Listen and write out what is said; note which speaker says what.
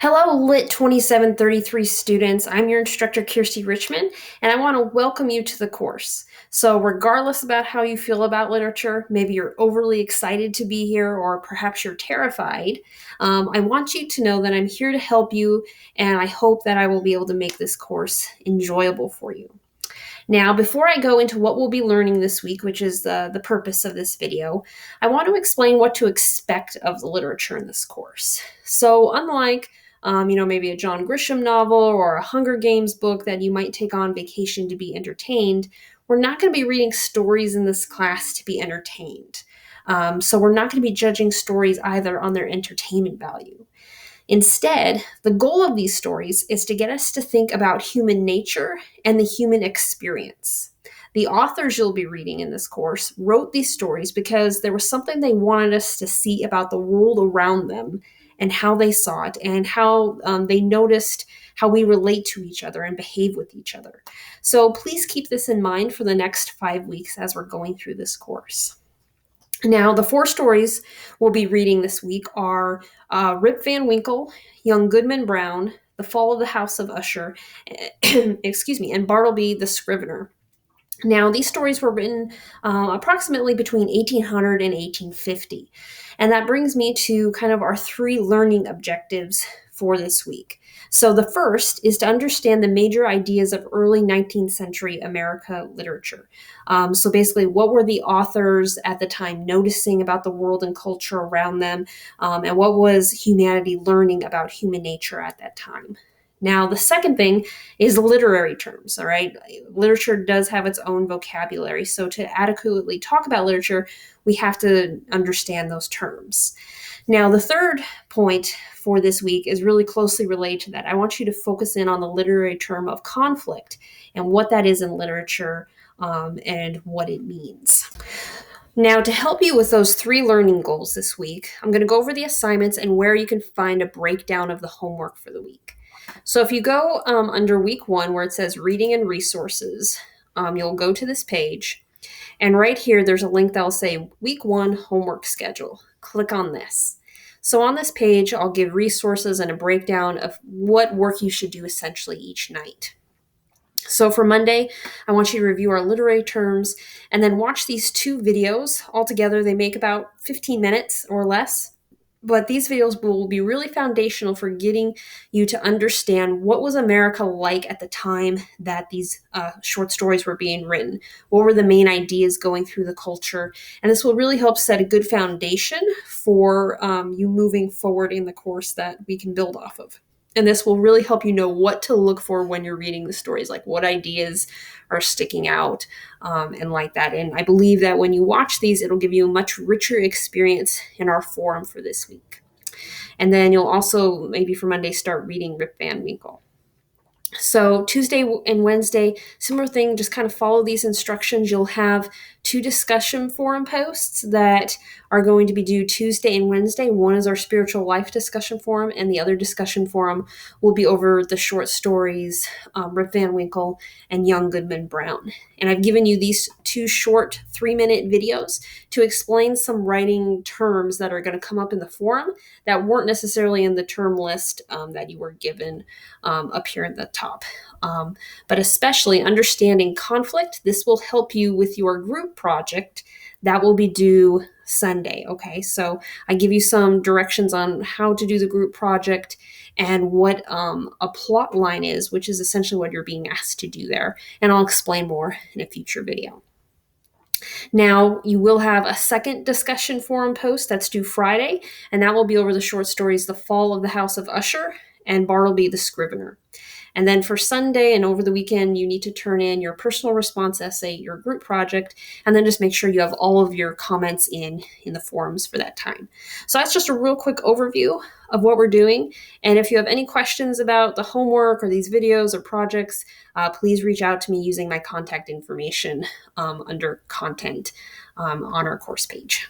Speaker 1: Hello, Lit 2733 students. I'm your instructor, Kirsty Richmond, and I want to welcome you to the course. So, regardless about how you feel about literature, maybe you're overly excited to be here, or perhaps you're terrified, I want you to know that I'm here to help you, and I hope that I will be able to make this course enjoyable for you. Now, before I go into what we'll be learning this week, which is the purpose of this video, I want to explain what to expect of the literature in this course. So, unlike maybe a John Grisham novel or a Hunger Games book that you might take on vacation to be entertained, we're not going to be reading stories in this class to be entertained. So we're not going to be judging stories either on their entertainment value. Instead, the goal of these stories is to get us to think about human nature and the human experience. The authors you'll be reading in this course wrote these stories because there was something they wanted us to see about the world around them and how they saw it and how they noticed how we relate to each other and behave with each other. So please keep this in mind for the next 5 weeks as we're going through this course. Now, the 4 stories we'll be reading this week are Rip Van Winkle, Young Goodman Brown, The Fall of the House of Usher, and Bartleby the Scrivener. Now, these stories were written approximately between 1800 and 1850. And that brings me to kind of our 3 learning objectives for this week. So the first is to understand the major ideas of early 19th century America literature. So basically, what were the authors at the time noticing about the world and culture around them, and what was humanity learning about human nature at that time? Now, the second thing is literary terms, all right? Literature does have its own vocabulary, so to adequately talk about literature, we have to understand those terms. Now, the third point for this week is really closely related to that. I want you to focus in on the literary term of conflict and what that is in literature and what it means. Now, to help you with those 3 learning goals this week, I'm going to go over the assignments and where you can find a breakdown of the homework for the week. So if you go under week 1 where it says reading and resources, you'll go to this page. And right here, there's a link that will say week 1 homework schedule. Click on this. So on this page, I'll give resources and a breakdown of what work you should do essentially each night. So for Monday, I want you to review our literary terms and then watch these 2 videos. Altogether, they make about 15 minutes or less. But these videos will be really foundational for getting you to understand what was America like at the time that these short stories were being written. What were the main ideas going through the culture? And this will really help set a good foundation for you moving forward in the course that we can build off of. And this will really help you know what to look for when you're reading the stories, like what ideas are sticking out and like that. And I believe that when you watch these, it'll give you a much richer experience in our forum for this week. And then you'll also, maybe for Monday, start reading Rip Van Winkle. So Tuesday and Wednesday, similar thing, just kind of follow these instructions. You'll have 2 discussion forum posts that are going to be due Tuesday and Wednesday. One is our spiritual life discussion forum, and the other discussion forum will be over the short stories, Rip Van Winkle and Young Goodman Brown. And I've given you these 2 short 3-minute videos to explain some writing terms that are going to come up in the forum that weren't necessarily in the term list that you were given up here at the top. But especially understanding conflict, this will help you with your group project that will be due Sunday. Okay, so I give you some directions on how to do the group project and what a plot line is, which is essentially what you're being asked to do there. And I'll explain more in a future video. Now, you will have a second discussion forum post that's due Friday, and that will be over the short stories The Fall of the House of Usher and Bartleby the Scrivener. And then for Sunday and over the weekend, you need to turn in your personal response essay, your group project, and then just make sure you have all of your comments in the forums for that time. So that's just a real quick overview of what we're doing. And if you have any questions about the homework or these videos or projects, please reach out to me using my contact information under content on our course page.